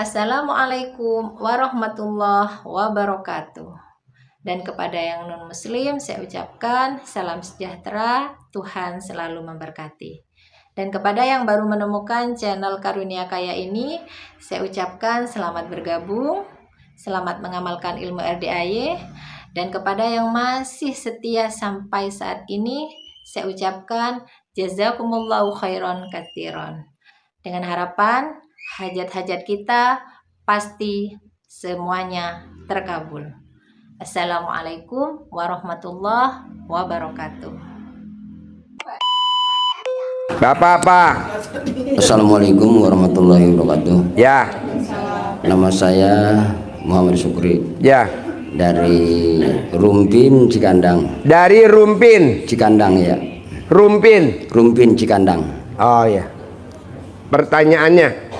Assalamualaikum warahmatullahi wabarakatuh. Dan kepada yang non-muslim saya ucapkan salam sejahtera, Tuhan selalu memberkati. Dan kepada yang baru menemukan channel Karunia Kaya ini, saya ucapkan selamat bergabung, selamat mengamalkan ilmu RDAY. Dan kepada yang masih setia sampai saat ini, saya ucapkan jazakumullahu khairan katsiran. Dengan harapan hajat-hajat kita pasti semuanya terkabul. Assalamualaikum warahmatullahi wabarakatuh. Bapak apa? Assalamualaikum warahmatullahi wabarakatuh. Ya. Nama saya Muhammad Syukri. Ya. Dari Rumpin Cikandang. Dari Rumpin Cikandang ya. Rumpin Cikandang. Oh ya.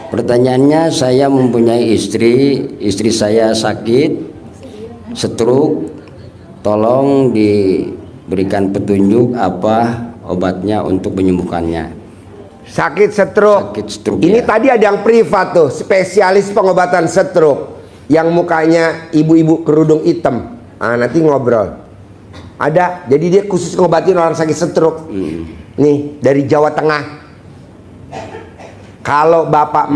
Pertanyaannya, saya mempunyai istri saya sakit stroke, tolong diberikan petunjuk apa obatnya untuk menyembuhkannya. Sakit stroke. Ini ya. tadi ada yang privat tuh, spesialis pengobatan stroke, yang mukanya ibu-ibu kerudung hitam. Nanti ngobrol. Ada, jadi dia khusus ngobatin orang sakit stroke. Nih dari Jawa Tengah. Kalau bapak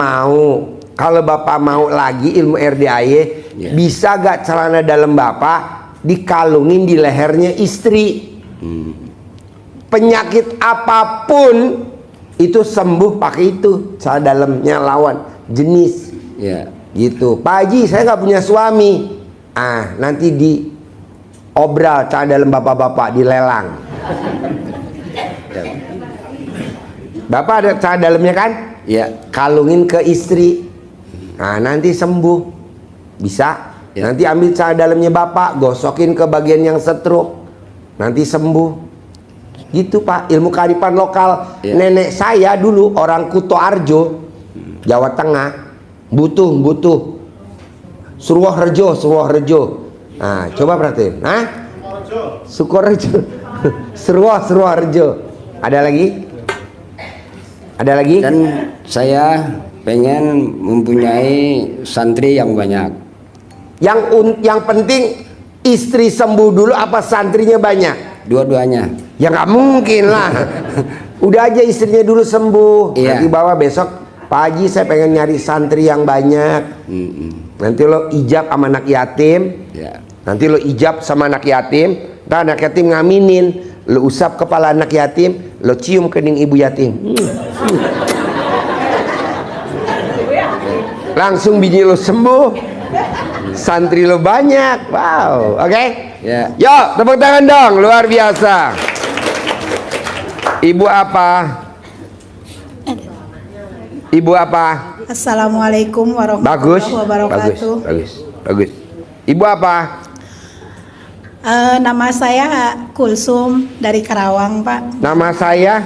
mau lagi ilmu RDAY, bisa gak celana dalam bapak dikalungin di lehernya istri? Penyakit apapun itu sembuh pakai itu, celana dalamnya lawan jenis. Ya. Gitu. Pak Haji, saya nggak punya suami. Nanti di obral celana dalam bapak-bapak dilelang. Bapak ada celana dalamnya kan? Ya. Kalungin ke istri. Nanti sembuh. Bisa. Ya. Nanti ambil celana dalamnya bapak, gosokin ke bagian yang stroke. Nanti sembuh. Gitu Pak, ilmu kearifan lokal. Ya. Nenek saya dulu orang Kutoarjo, Jawa Tengah. Butuh Surworejo. Coba perhatiin. Sukorejo. Surworejo. Ada lagi? Dan saya pengen mempunyai santri yang banyak. Yang penting istri sembuh dulu apa santrinya banyak? Dua-duanya. Ya nggak mungkin lah. Udah aja istrinya dulu sembuh. Iya. Nanti bawa besok, Pak Haji saya pengen nyari santri yang banyak. Nanti lo ijab sama anak yatim. Ya. Nanti lo ijab sama anak yatim. Ntar anak yatim ngaminin. Lo usap kepala anak yatim. Lo cium kening ibu yatim. Langsung bini lo sembuh. Santri lo banyak. Wow. Oke? Ya. Yuk tepuk tangan dong. Luar biasa. Ibu apa? Assalamualaikum warahmatullahi wabarakatuh. Bagus. Ibu apa? Nama saya Kulsum dari Karawang, Pak. Nama saya?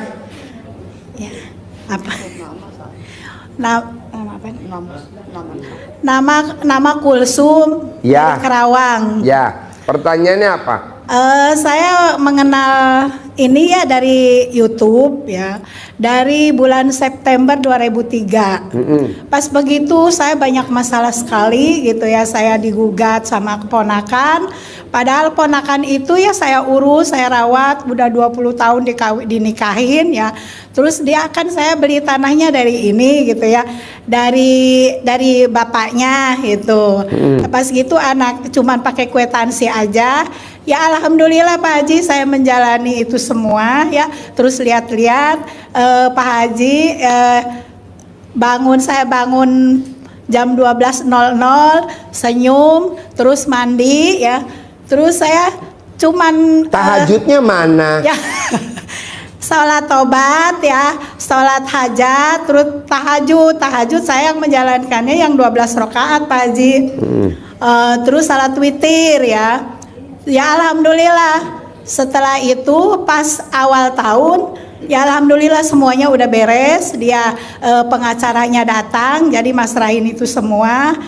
Ya. Apa? Nama Kulsum Ya. dari Karawang. Ya. Pertanyaannya apa? Saya mengenal ini ya dari YouTube ya, dari bulan September 2003. Pas begitu saya banyak masalah sekali gitu ya, saya digugat sama keponakan. Padahal ponakan itu ya saya urus, saya rawat, udah 20 tahun dinikahin ya. Terus dia akan saya beli tanahnya dari ini gitu ya, dari bapaknya gitu. Pas gitu anak cuman pakai kwitansi aja. Ya alhamdulillah Pak Haji saya menjalani itu semua ya. Terus lihat-lihat Pak Haji saya bangun jam 12.00 senyum terus mandi ya. Terus saya cuman Tahajudnya mana? ya sholat tobat ya, sholat hajat, terus tahajud saya yang menjalankannya yang 12 rakaat Pak Haji. Terus salat witir ya. Ya alhamdulillah setelah itu pas awal tahun ya alhamdulillah semuanya udah beres. Dia pengacaranya datang jadi masrahin itu semua.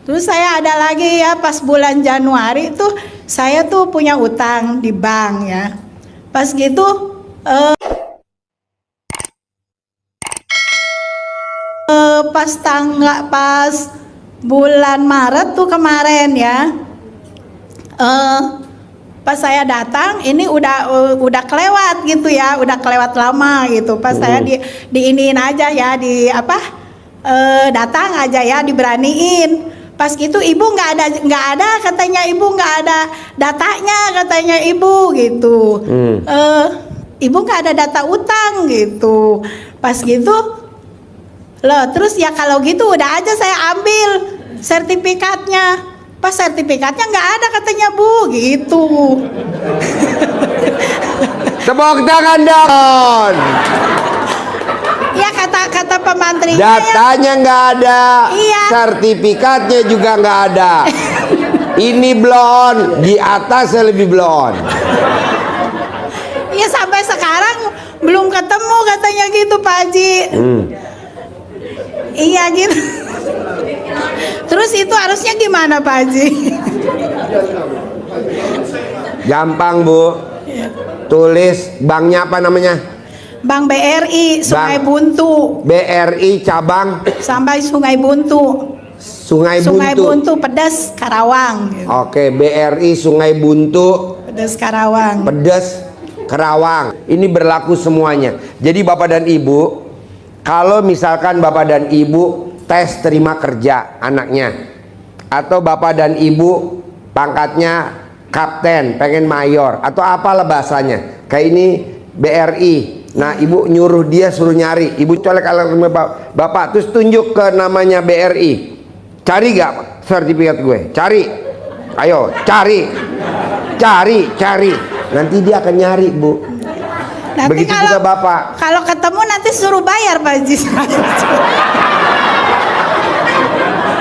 Terus saya ada lagi ya pas bulan Januari tuh saya tuh punya utang di bank ya. Pas gitu pas bulan Maret tuh kemarin ya. Pas saya datang ini udah kelewat gitu ya, udah kelewat lama gitu. Pas saya diiniin aja ya, datang aja ya, diberaniin. Pas gitu ibu nggak ada katanya, ibu nggak ada datanya katanya ibu gitu. Ibu nggak ada data utang gitu. Pas gitu loh, terus ya kalau gitu udah aja saya ambil sertifikatnya. Pas sertifikatnya nggak ada katanya Bu gitu. Tepuk tangan dong. Ya kata pemantrinya Datanya nggak ada, Iya. sertifikatnya juga nggak ada. Ini blon, di atasnya lebih blon. ya sampai sekarang belum ketemu katanya gitu Pak Haji. Iya gitu. Terus itu harusnya gimana Pak Haji? Gampang Bu. Tulis banknya apa namanya? Bank BRI Sungai Bank. Buntu. BRI cabang Sampai Sungai Buntu. Sungai Sungai Buntu. Buntu Pedas Karawang. Oke, BRI Sungai Buntu Pedas Karawang. Pedas Kerawang. Ini berlaku semuanya. Jadi Bapak dan Ibu, kalau misalkan Bapak dan Ibu tes terima kerja anaknya, atau Bapak dan Ibu pangkatnya kapten, pengen mayor, atau apalah bahasanya, kayak ini BRI. Nah, Ibu nyuruh dia suruh nyari, Ibu colek alarm Bapak, terus tunjuk ke namanya BRI. Cari gak sertifikat gue? Cari. Ayo, cari. Nanti dia akan nyari, Bu. Nanti Begitu juga Bapak. Kalau ketemu nanti suruh bayar Pak Haji.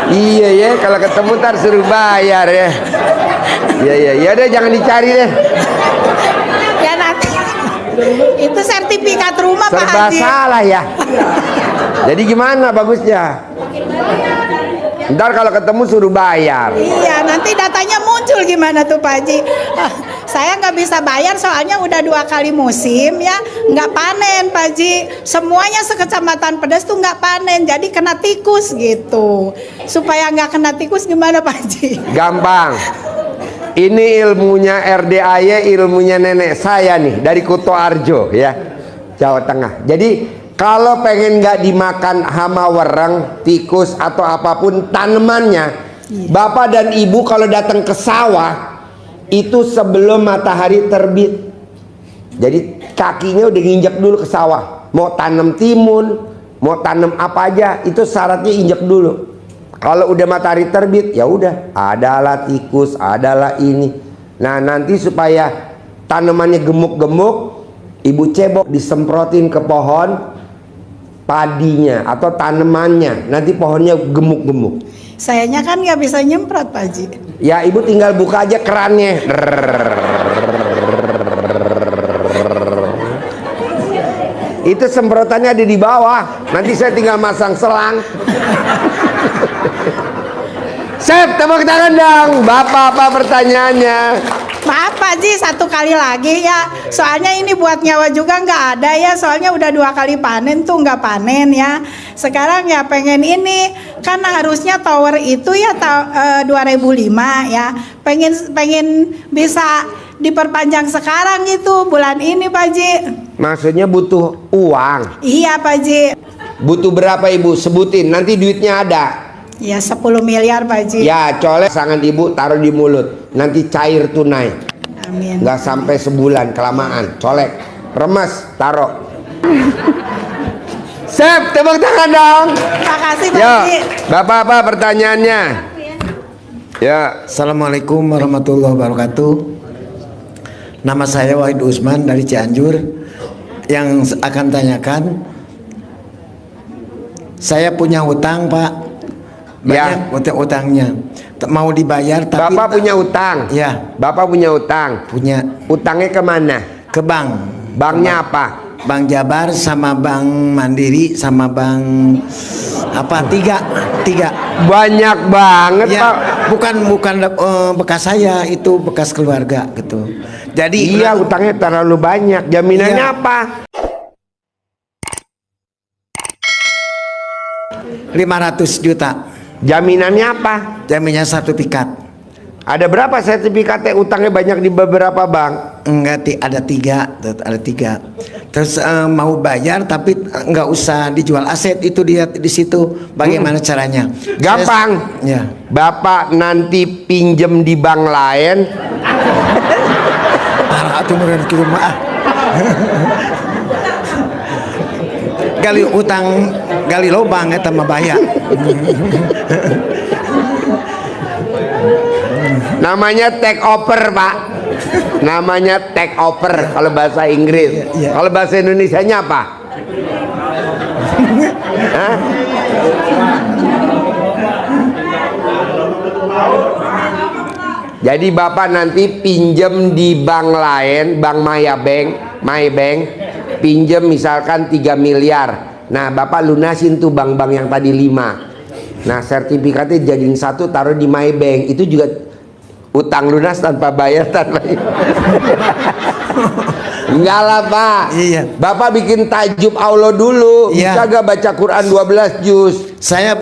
Iya ya, kalau ketemu ntar suruh bayar ya. Ya deh, jangan dicari deh. Ya nanti itu sertifikat rumah Pak Serba Haji. salah ya. Jadi gimana bagusnya? Ntar kalau ketemu suruh bayar. Iya, nanti datanya muncul gimana tuh Pak Haji? Saya nggak bisa bayar soalnya udah 2 kali musim ya, nggak panen Pak Haji. Semuanya sekecamatan Pedas tuh nggak panen, jadi kena tikus gitu. Supaya nggak kena tikus gimana Pak Haji? Gampang. Ini ilmunya RDAY, ilmunya nenek saya nih dari Kuto Arjo ya, Jawa Tengah. Jadi kalau pengen nggak dimakan hama wereng, tikus atau apapun tanamannya, Bapak dan Ibu kalau datang ke sawah itu sebelum matahari terbit. Jadi kakinya udah nginjek dulu ke sawah. Mau tanam timun, mau tanam apa aja, itu syaratnya injek dulu. Kalau udah matahari terbit, ya udah, adalah tikus, adalah ini. Nah, nanti supaya tanamannya gemuk-gemuk, Ibu cebok disemprotin ke pohon padinya atau tanamannya, nanti pohonnya gemuk-gemuk. Sayanya kan nggak bisa nyemprot Pak Haji. Ya, Ibu tinggal buka aja kerannya. Itu semprotannya ada di bawah. Nanti saya tinggal masang selang. Sep, tepuk tangan dong. Bapak, apa pertanyaannya? Maaf Pak Haji, 1 kali lagi ya. Soalnya ini buat nyawa juga nggak ada ya. Soalnya udah 2 kali panen tuh nggak panen ya. Sekarang ya pengen ini, kan harusnya tower itu ya 2005 ya. Pengen bisa diperpanjang sekarang gitu bulan ini Pak Haji. Maksudnya butuh uang. Iya Pak Haji. Butuh berapa Ibu? Sebutin, nanti duitnya ada. Ya 10 miliar Pak Haji. Ya, colek sangan Ibu, taruh di mulut. Nanti cair tunai. Amin. Nggak sampai sebulan, kelamaan. Colek, remes, taruh. Sep, tepuk tangan dong. Terima kasih Pak Yo, Haji. Bapak apa pertanyaannya? Ya, Assalamualaikum warahmatullahi wabarakatuh. Nama saya Wahid Usman dari Cianjur. Yang akan tanyakan, saya punya hutang Pak, banyak utangnya, mau dibayar tapi Bapak punya utang. Ya, Bapak punya utang. punya Utangnya kemana? ke bank. Banknya apa? Bank Jabar sama Bank Mandiri sama Bank apa tiga Banyak banget ya, Pak. bukan bekas saya, itu bekas keluarga gitu. Jadi Iya, utangnya terlalu banyak. Jaminannya Iya. apa? 500 juta. Jaminannya apa? Jaminnya sertifikat. Ada berapa sertifikatnya? Utangnya banyak di beberapa bank. Enggak, ada tiga. Terus mau bayar tapi enggak usah dijual aset, itu dia di situ. Bagaimana caranya? Gampang. Ya. Bapak nanti pinjem di bank lain. Parah tuh meureun kieu mah. Gali utang, gali lobang eta mah bahaya. Namanya take over, Pak. Namanya take over kalau bahasa Inggris. Iya. Kalau bahasa Indonesianya apa? Hah? Jadi Bapak nanti pinjem di bank lain, Bank Maybank, pinjem misalkan 3 miliar. Nah, Bapak lunasin tuh bank-bank yang tadi 5. Nah, sertifikatnya jadiin 1, taruh di Maybank. Itu juga utang lunas tanpa bayar, tanpa enggak lah, Pak. Iya. Bapak bikin tajub Allah dulu. Iya. Bisa gak baca Quran 12 juz? Saya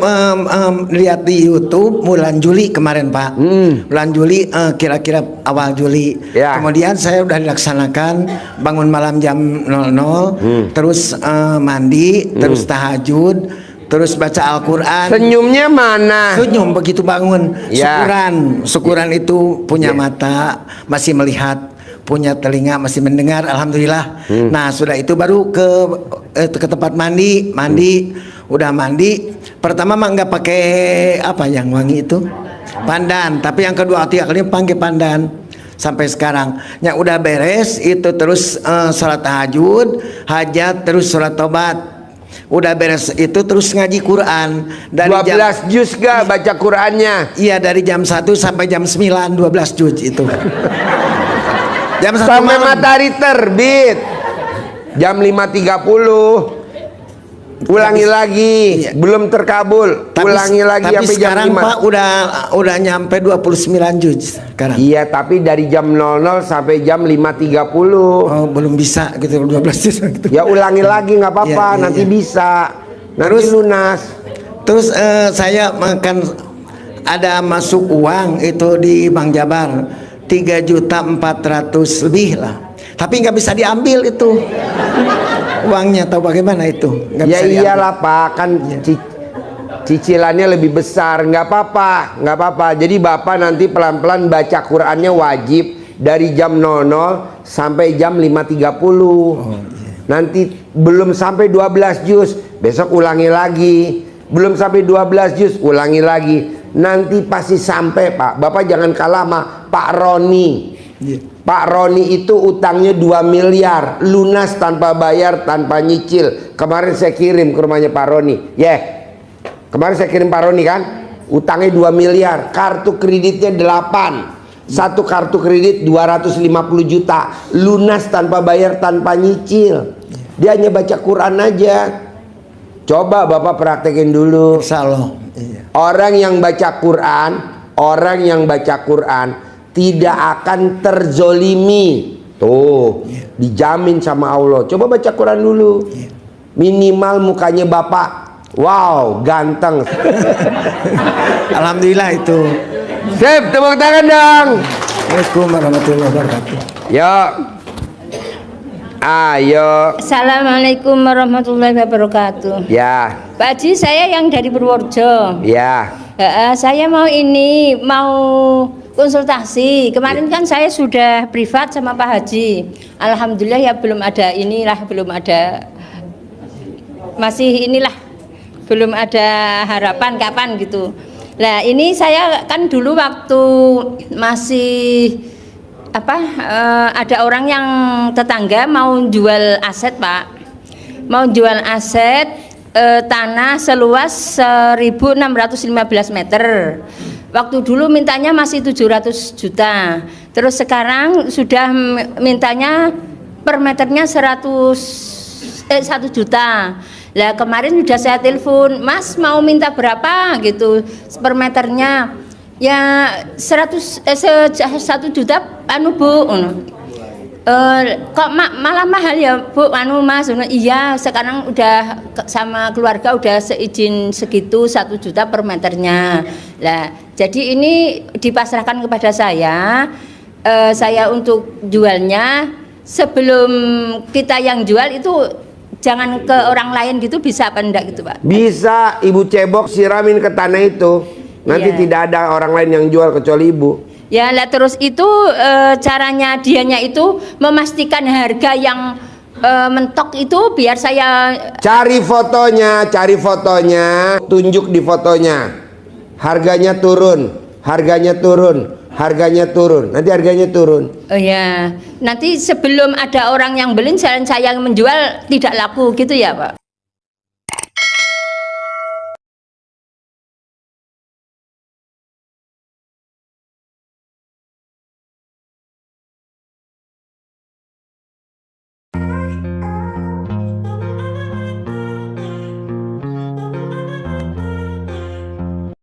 lihat di YouTube bulan Juli kemarin, Pak. Bulan Juli, kira-kira awal Juli. Ya. Kemudian saya udah dilaksanakan bangun malam jam 00, terus mandi, terus tahajud, terus baca Al-Quran. Senyumnya mana? Senyum begitu bangun. Ya. Syukuran itu punya Ya. mata masih melihat, punya telinga masih mendengar, alhamdulillah. Nah, sudah itu baru ke tempat mandi, udah mandi. Pertama mah nggak pakai apa yang wangi itu, pandan. Tapi yang kedua kali pakai pandan. Sampai sekarang, yang udah beres itu terus sholat tahajud, hajat, terus sholat tobat. Udah beres itu terus ngaji Quran dari 12 juz gak baca Qurannya? Iya, dari jam 1 sampai jam 9, 12 juz itu. Jam 1 Sampai malam. matahari terbit. Jam 5.30. Ulangi lagi. Iya. Belum terkabul. Ulangi lagi tapi sampai jam sekarang 5. Pak udah nyampe 29 juz sekarang. Iya, tapi dari jam 00 sampai jam 5.30. Oh, belum bisa gitu 12 juz gitu. Ya ulangi lagi nggak apa-apa, Iya, iya, nanti iya. bisa. Nanti Terus- lunas. Terus saya makan, ada masuk uang itu di Bank Jabar 3.400.000 lebih lah. Tapi nggak bisa diambil itu uangnya, tahu bagaimana itu? Nggak Ya bisa diambil. iyalah Pak, kan cicilannya lebih besar. Nggak apa-apa, nggak apa-apa. Jadi Bapak nanti pelan-pelan baca Qurannya wajib dari jam 00 sampai jam 5.30. Nanti belum sampai 12 juz, besok ulangi lagi. Belum sampai 12 juz, ulangi lagi. Nanti pasti sampai, Pak. Bapak jangan kalah sama Pak Roni. Iya. Pak Roni itu utangnya 2 miliar, lunas tanpa bayar, tanpa nyicil. Kemarin saya kirim ke rumahnya Pak Roni. Kemarin saya kirim Pak Roni kan, utangnya 2 miliar, kartu kreditnya 8. Satu kartu kredit 250 juta, lunas tanpa bayar, tanpa nyicil. Dia hanya baca Quran aja. Coba Bapak praktekin dulu. Insya Allah. Iya. Orang yang baca Quran tidak akan terzolimi. Tuh, dijamin sama Allah. Coba baca Quran dulu. Minimal mukanya Bapak, wow, ganteng. Alhamdulillah itu. Sip, tepuk tangan dong. Assalamualaikum warahmatullahi wabarakatuh. Yuk. Ayo. Assalamualaikum warahmatullahi wabarakatuh. Ya, Pak Haji, saya yang dari Purworejo. ya. Saya mau konsultasi. Kemarin kan saya sudah privat sama Pak Haji. Alhamdulillah ya belum ada belum ada harapan kapan gitu. Nah ini saya kan dulu waktu masih ada orang yang tetangga mau jual aset, Pak. Mau jual aset tanah seluas 1.615 meter. Waktu dulu mintanya masih 700 juta. Terus sekarang sudah mintanya per meternya 1 juta. Lah kemarin sudah saya telepon, Mas mau minta berapa gitu per meternya? Ya 1 juta Bu. Kok malah mahal ya Bu, anu Mas? Iya, sekarang udah sama keluarga udah seizin segitu 1 juta per meternya. Lah, jadi ini dipasrahkan kepada saya untuk jualnya. Sebelum kita yang jual itu jangan ke orang lain gitu, bisa apa enggak gitu Pak? Bisa, Ibu cebok siramin ke tanah itu. Nanti Iya. tidak ada orang lain yang jual kecuali Ibu. Ya lah, terus itu caranya dianya itu memastikan harga yang mentok itu biar saya Cari fotonya, tunjuk di fotonya. Harganya turun, harganya turun, harganya turun. Nanti harganya turun. oh ya, nanti sebelum ada orang yang beli saya yang menjual tidak laku gitu ya Pak.